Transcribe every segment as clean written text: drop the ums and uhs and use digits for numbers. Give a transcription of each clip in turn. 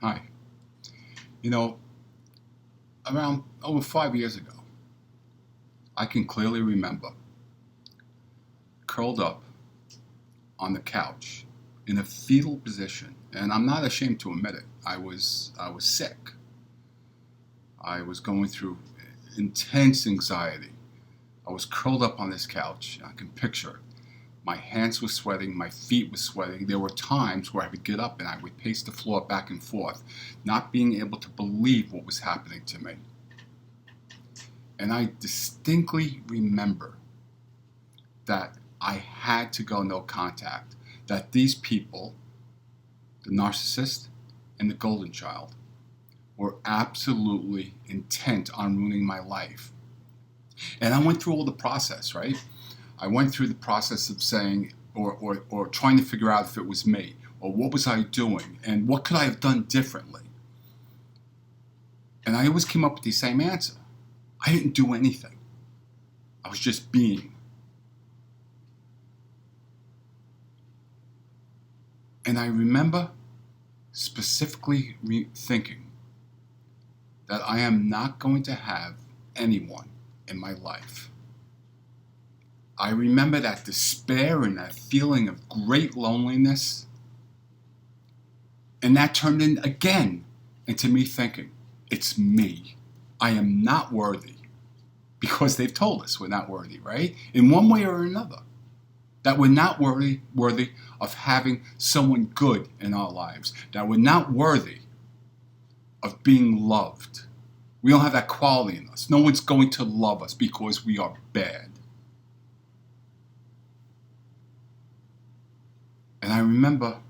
Hi. You know, around over 5 years ago, I can clearly remember curled up on the couch in a fetal position, and I'm not ashamed to admit it. I was sick. I was going through intense anxiety. I was curled up on this couch. I can picture my hands were sweating, my feet were sweating. There were times where I would get up and I would pace the floor back and forth, not being able to believe what was happening to me. And I distinctly remember that I had to go no contact, that these people, the narcissist and the golden child, were absolutely intent on ruining my life. And I went through all the process, right? I went through the process of saying, or trying to figure out if it was me, or what was I doing, and what could I have done differently? And I always came up with the same answer. I didn't do anything. I was just being. And I remember specifically thinking that I am not going to have anyone in my life. I remember that despair and that feeling of great loneliness. And that turned in again into me thinking, it's me. I am not worthy. Because they've told us we're not worthy, right? In one way or another. That we're not worthy of having someone good in our lives. That we're not worthy of being loved. We don't have that quality in us. No one's going to love us because we are bad. And I remember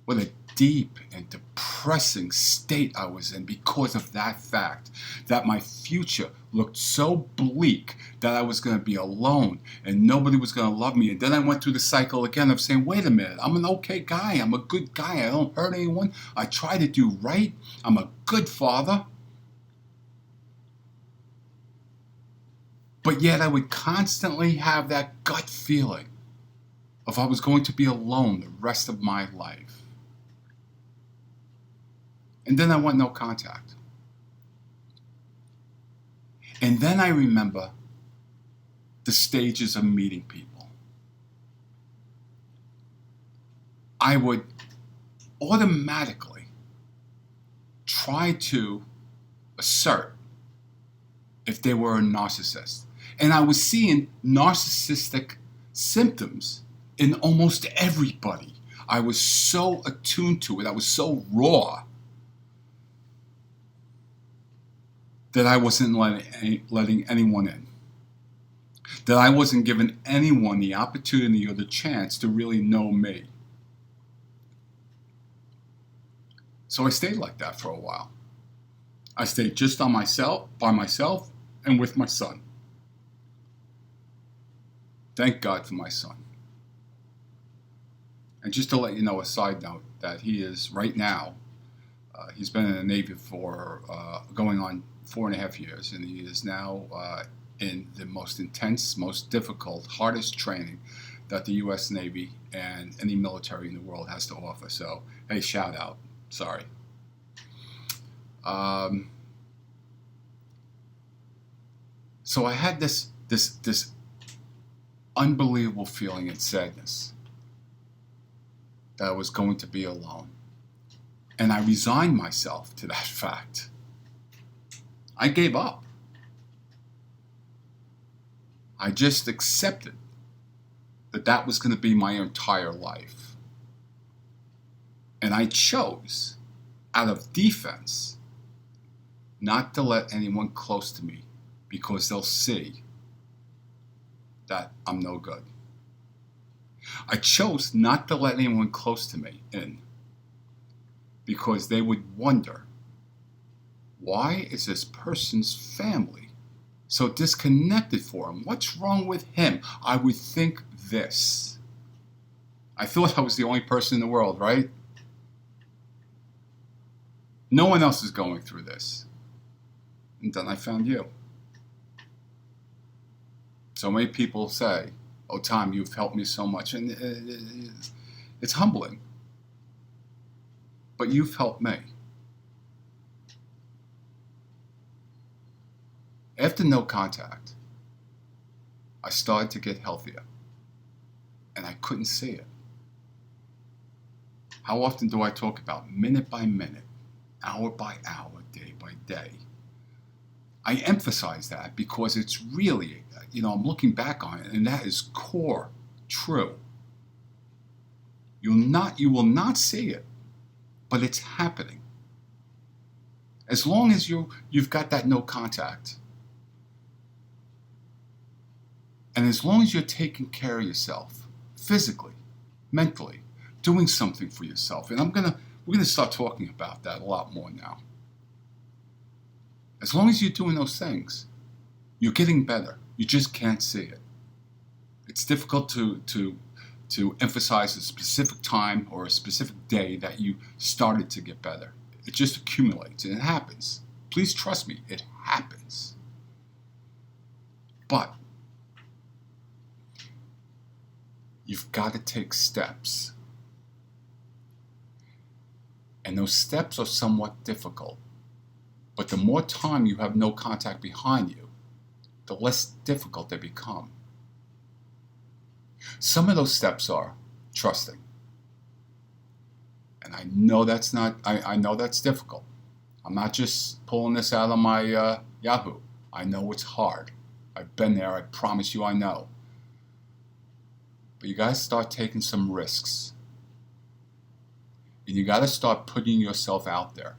what a deep and depressing state I was in because of that fact, that my future looked so bleak that I was going to be alone and nobody was going to love me. And then I went through the cycle again of saying, wait a minute, I'm an okay guy. I'm a good guy. I don't hurt anyone. I try to do right. I'm a good father. But yet I would constantly have that gut feeling of I was going to be alone the rest of my life. And then I went no contact. And then I remember the stages of meeting people. I would automatically try to assert if they were a narcissist. And I was seeing narcissistic symptoms in almost everybody. I was so attuned to it. I was so raw that I wasn't letting anyone in. That I wasn't giving anyone the opportunity or the chance to really know me. So I stayed like that for a while. I stayed just by myself, and with my son. Thank God for my son. And just to let you know, a side note, that he is right now, he's been in the Navy for going on 4.5 years, and he is now in the most intense, most difficult, hardest training that the U.S. Navy and any military in the world has to offer. So, hey, shout out. Sorry. So I had this unbelievable feeling and sadness that I was going to be alone. And I resigned myself to that fact. I gave up. I just accepted that that was going to be my entire life. And I chose, out of defense, not to let anyone close to me because they'll see that I'm no good. I chose not to let anyone close to me in because they would wonder, why is this person's family so disconnected for him? What's wrong with him? I would think this. I thought I was the only person in the world, right? No one else is going through this. And then I found you. So many people say, oh, Tom, you've helped me so much. And it's humbling. but you've helped me. After no contact, I started to get healthier, and I couldn't see it. How often do I talk about minute by minute, hour by hour, day by day? I emphasize that because it's really, I'm looking back on it, and that is core true. You will not see it, but it's happening. As long as you've got that no contact, and as long as you're taking care of yourself, physically, mentally, doing something for yourself, and we're gonna start talking about that a lot more now. As long as you're doing those things, you're getting better. You just can't see it. It's difficult to emphasize a specific time or a specific day that you started to get better. It just accumulates, and it happens. Please trust me, it happens. But you've got to take steps. And those steps are somewhat difficult. But the more time you have no contact behind you, the less difficult they become. Some of those steps are trusting. And I know that's difficult. I'm not just pulling this out of my Yahoo. I know it's hard. I've been there. I promise you I know. But you got to start taking some risks. And you got to start putting yourself out there.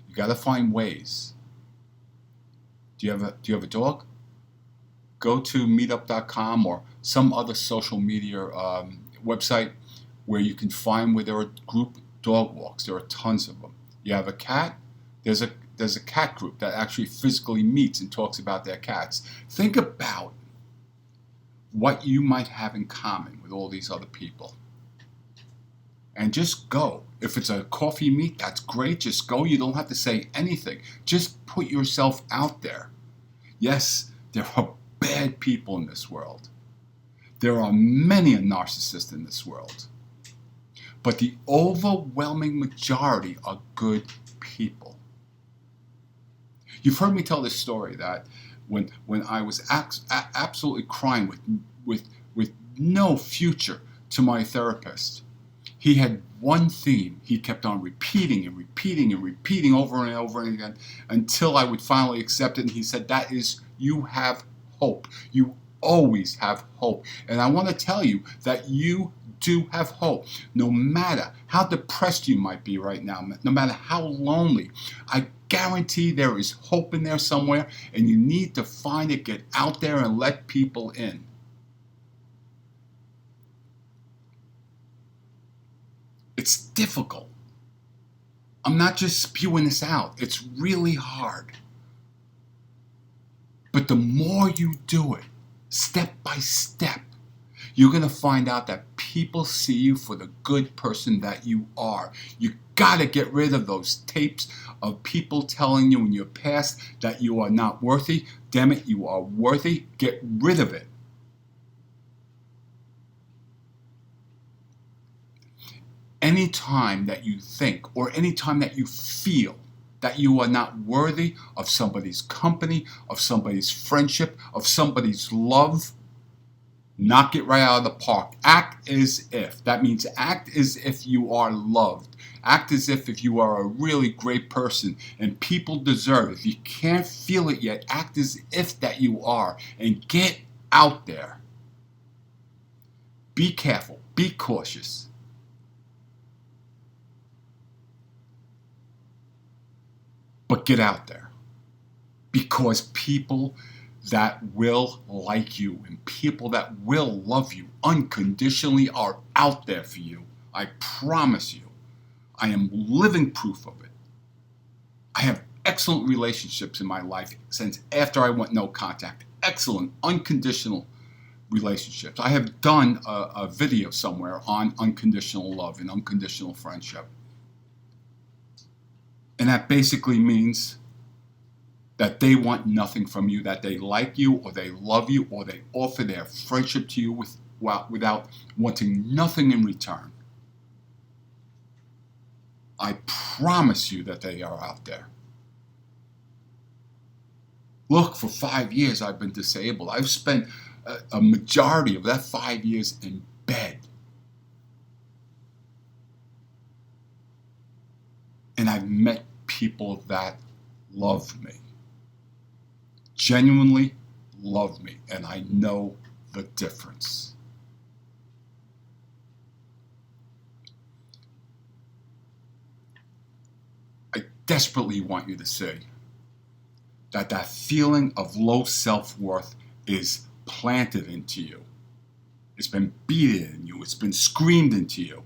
You got to find ways. Do you have a dog? Go to meetup.com or some other social media website where you can find where there are group dog walks. There are tons of them. You have a cat? There's a cat group that actually physically meets and talks about their cats. Think about what you might have in common with all these other people. And just go. If it's a coffee meet, that's great. Just go. You don't have to say anything. Just put yourself out there. Yes, there are bad people in this world. There are many a narcissist in this world. But the overwhelming majority are good people. You've heard me tell this story that when I was absolutely crying with no future to my therapist, he had one theme he kept on repeating and repeating and repeating over and over again until I would finally accept it. And he said, that is, you have hope. You always have hope. And I want to tell you that you do have hope. No matter how depressed you might be right now, no matter how lonely, I guarantee there is hope in there somewhere, and you need to find it, get out there, and let people in. It's difficult. I'm not just spewing this out. It's really hard. But the more you do it, step by step, you're going to find out that people see you for the good person that you are. You got to get rid of those tapes of people telling you in your past that you are not worthy. Damn it, you are worthy. Get rid of it. Any time that you think or any time that you feel that you are not worthy of somebody's company, of somebody's friendship, of somebody's love, knock it right out of the park. Act as if. That means act as if you are loved. Act as if you are a really great person and people deserve it. If you can't feel it yet, act as if that you are and get out there. Be careful. Be cautious. But get out there, because people that will like you and people that will love you unconditionally are out there for you. I promise you. I am living proof of it. I have excellent relationships in my life since after I went no contact. Excellent, unconditional relationships. I have done a video somewhere on unconditional love and unconditional friendship. And that basically means that they want nothing from you, that they like you or they love you or they offer their friendship to you without wanting nothing in return. I promise you that they are out there. Look, for 5 years I've been disabled. I've spent a majority of that 5 years in bed. And I've met people that love me. Genuinely love me. And I know the difference. I desperately want you to see that that feeling of low self-worth is planted into you. It's been beaten in you. It's been screamed into you.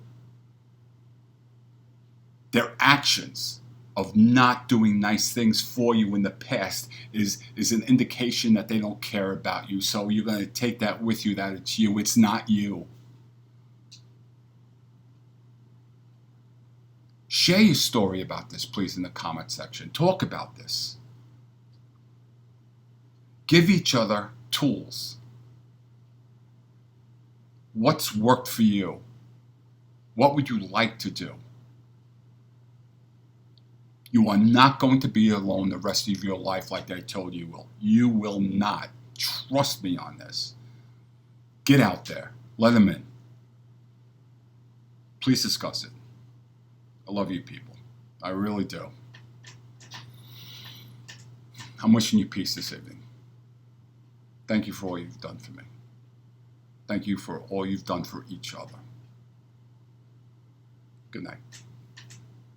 Their actions of not doing nice things for you in the past is an indication that they don't care about you. So you're going to take that with you, that it's you. It's not you. Share your story about this, please, in the comment section. Talk about this. Give each other tools. What's worked for you? What would you like to do? You are not going to be alone the rest of your life like I told you will. You will not. Trust me on this. Get out there. Let them in. Please discuss it. I love you people. I really do. I'm wishing you peace this evening. Thank you for all you've done for me. Thank you for all you've done for each other. Good night.